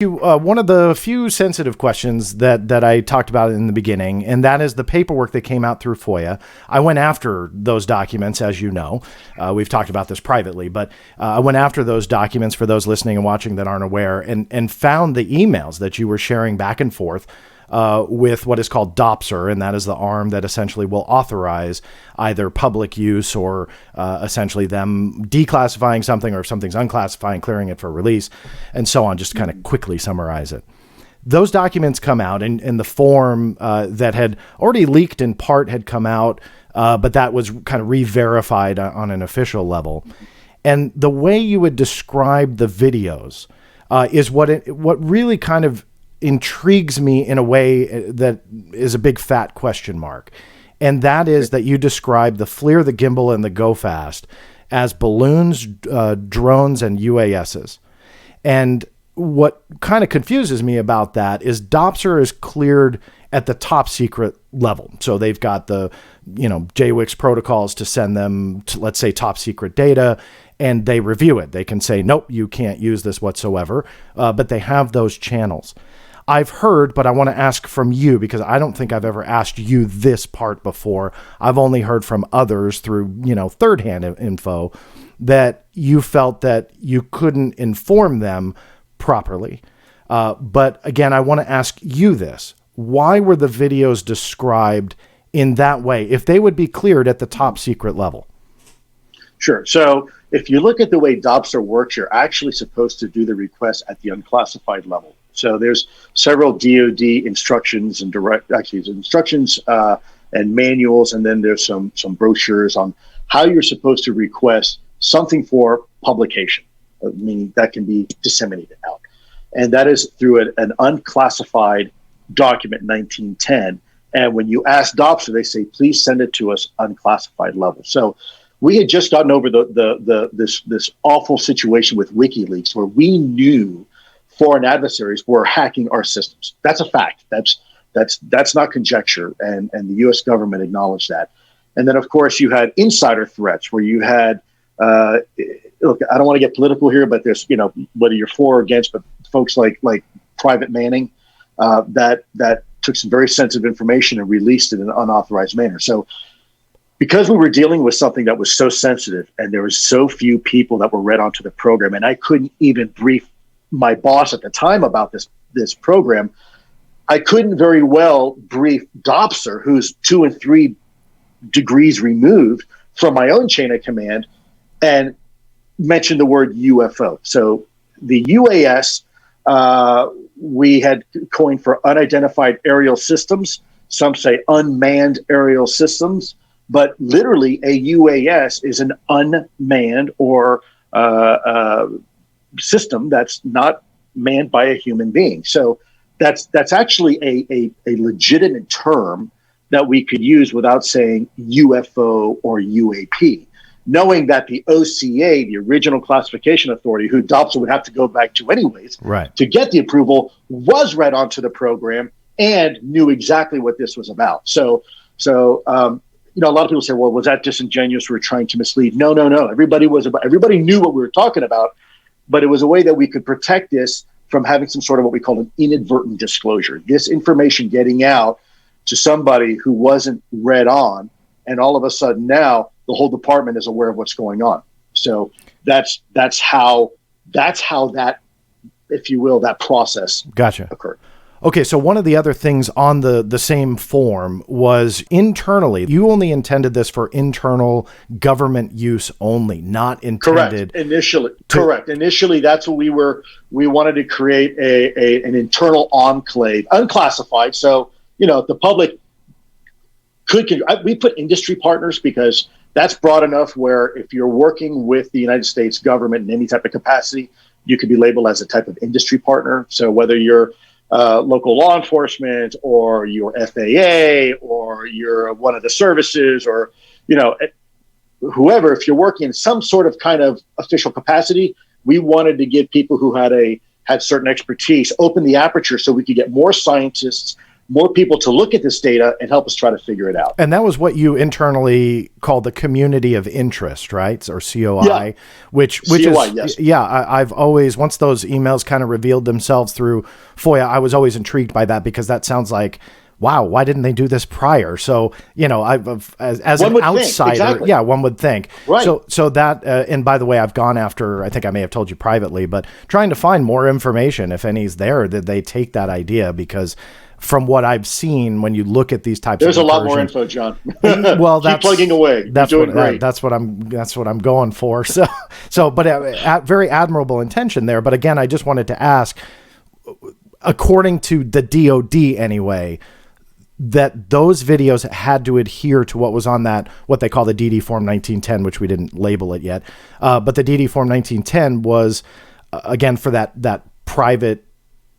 One of the few sensitive questions that I talked about in the beginning, and that is the paperwork that came out through FOIA. I went after those documents, as you know. We've talked about this privately, but I went after those documents for those listening and watching that aren't aware, and found the emails that you were sharing back and forth with what is called DOPSR, and that is the arm that essentially will authorize either public use or essentially them declassifying something, or if something's unclassified, clearing it for release, and so on, just to kind of quickly summarize it. Those documents come out, and the form that had already leaked in part had come out, but that was kind of re-verified on an official level. And the way you would describe the videos is what really kind of intrigues me in a way that is a big fat question mark. And that is that you describe the FLIR, the Gimbal, and the Go Fast as balloons, drones, and UASs. And what kind of confuses me about that is DOPSR is cleared at the top secret level. So they've got the, JWICS protocols to send them to, let's say, top secret data, and they review it. They can say, nope, you can't use this whatsoever. But they have those channels. I've heard, but I want to ask from you, because I don't think I've ever asked you this part before. I've only heard from others through, third-hand info, that you felt that you couldn't inform them properly. But again, I want to ask you this. Why were the videos described in that way, if they would be cleared at the top secret level? Sure. So if you look at the way DOPSR works, you're actually supposed to do the request at the unclassified level. So there's several DoD instructions and instructions and manuals, and then there's some brochures on how you're supposed to request something for publication, meaning that can be disseminated out. And that is through an unclassified document, 1910. And when you ask DOPSR, they say, please send it to us unclassified level. So we had just gotten over this awful situation with WikiLeaks, where we knew foreign adversaries were hacking our systems. That's a fact. That's not conjecture, and the U.S. government acknowledged that. And then, of course, you had insider threats, where you had look, I don't want to get political here, but there's whether you're for or against, but folks like Private Manning that took some very sensitive information and released it in an unauthorized manner. So because we were dealing with something that was so sensitive, and there was so few people that were read onto the program, and I couldn't even brief my boss at the time about this program, I couldn't very well brief DOPSR, who's 2 and 3 degrees removed from my own chain of command, and mention the word UFO. So the UAS, we had coined for unidentified aerial systems. Some say unmanned aerial systems, but literally a UAS is an unmanned or system that's not manned by a human being. So that's actually a legitimate term that we could use without saying UFO or UAP, knowing that the OCA, the original classification authority, who DOPSR would have to go back to anyways, right, to get the approval, was read onto the program and knew exactly what this was about. So a lot of people say, well, was that disingenuous? We're trying to mislead. No. Everybody knew what we were talking about, but it was a way that we could protect this from having some sort of what we call an inadvertent disclosure. This information getting out to somebody who wasn't read on, and all of a sudden now the whole department is aware of what's going on. So that's how that, if you will, that process occurred. Okay, so one of the other things on the same form was internally. You only intended this for internal government use only, not intended. Correct. Initially, that's what we wanted to create an internal enclave, unclassified. So, the public we put industry partners, because that's broad enough where if you're working with the United States government in any type of capacity, you could be labeled as a type of industry partner. So whether you're local law enforcement, or your FAA, or you're one of the services, or whoever, if you're working in some sort of kind of official capacity, we wanted to give people who had certain expertise, open the aperture so we could get more scientists, more people to look at this data and help us try to figure it out. And that was what you internally called the community of interest, right? Or COI, yeah. which COI, is, yes. yeah, I've always, once those emails kind of revealed themselves through FOIA, I was always intrigued by that, because that sounds like, wow, why didn't they do this prior? So, you know, as an outsider, exactly. yeah, one would think. Right. So that, and by the way, I've gone after, I think I may have told you privately, but trying to find more information, if any's there, that they take that idea, because from what I've seen, when you look at these types there's of a lot more info, John. Well, keep plugging away. That's You're doing great. That's what I'm going for. So, but very admirable intention there. But again, I just wanted to ask, according to the DoD anyway, that those videos had to adhere to what was on that, what they call the DD Form 1910, which we didn't label it yet. But the DD Form 1910 was, again, for that private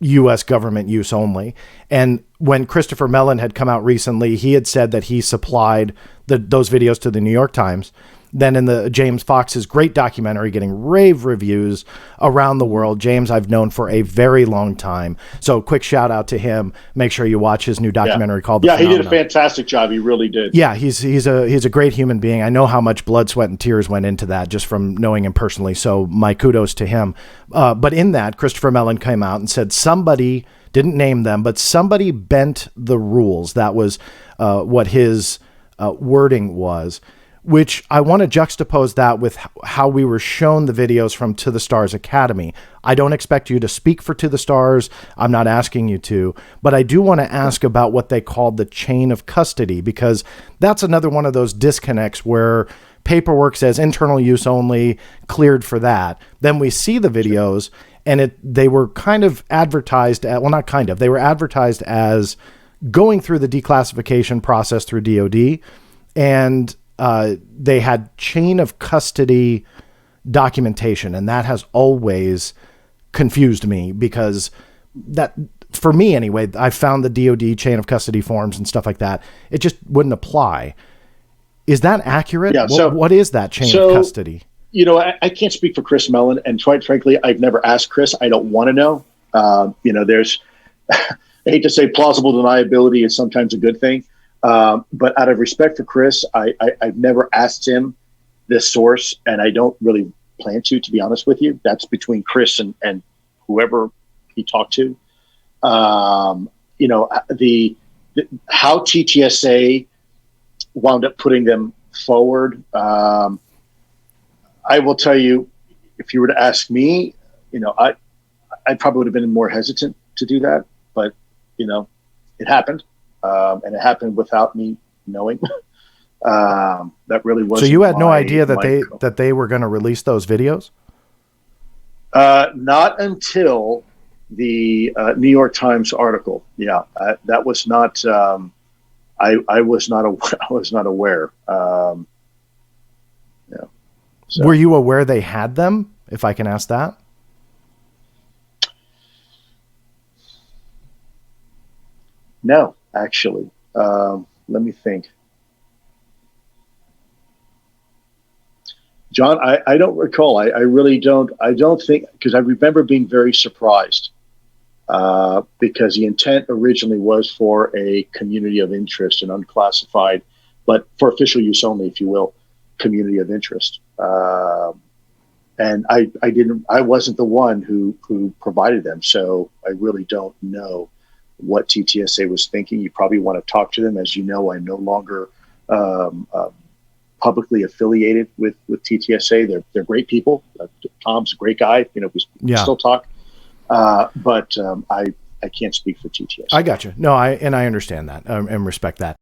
U.S. government use only. And when Christopher Mellon had come out recently, he had said that he supplied those videos to the New York Times. Then in the James Fox's great documentary getting rave reviews around the world. James, I've known for a very long time. So quick shout out to him. Make sure you watch his new documentary called The Phenomenon. He did a fantastic job. He really did. Yeah, he's a great human being. I know how much blood, sweat, and tears went into that just from knowing him personally. So my kudos to him. But in that, Christopher Mellon came out and said somebody, didn't name them, but somebody bent the rules. That was what his wording was, which I want to juxtapose that with how we were shown the videos from To the Stars Academy. I don't expect you to speak for To the Stars. I'm not asking you to, but I do want to ask about what they called the chain of custody, because that's another one of those disconnects where paperwork says internal use only, cleared for that. Then we see the videos and they were kind of advertised at, well, not kind of, they were advertised as going through the declassification process through DoD, and they had chain of custody documentation, and that has always confused me, because that, for me anyway, I found the DoD chain of custody forms and stuff like that. It just wouldn't apply. Is that accurate? Yeah. So what is that chain of custody? You know, I can't speak for Chris Mellon, and quite frankly, I've never asked Chris. I don't want to know. You know, there's, I hate to say plausible deniability is sometimes a good thing. But out of respect for Chris, I've never asked him this source, and I don't really plan to be honest with you. That's between Chris and whoever he talked to. You know, how TTSA wound up putting them forward. I will tell you, if you were to ask me, you know, I probably would have been more hesitant to do that, but you know, it happened. And it happened without me knowing. That really wasn't. So you had no idea that they were going to release those videos? Not until the New York Times article. Yeah, that was not. I was not. I was not aware. Yeah. So. Were you aware they had them? If I can ask that. No. Actually, let me think. John, I don't recall. I really don't. I don't think, because I remember being very surprised because the intent originally was for a community of interest and unclassified, but for official use only, if you will, community of interest. And I wasn't the one who provided them, so I really don't know what TTSA was thinking. You probably want to talk to them. As you know, I'm no longer publicly affiliated with TTSA. They're great people. Tom's a great guy. You know, we still talk. But I can't speak for TTSA. I got you. No, I understand that and respect that.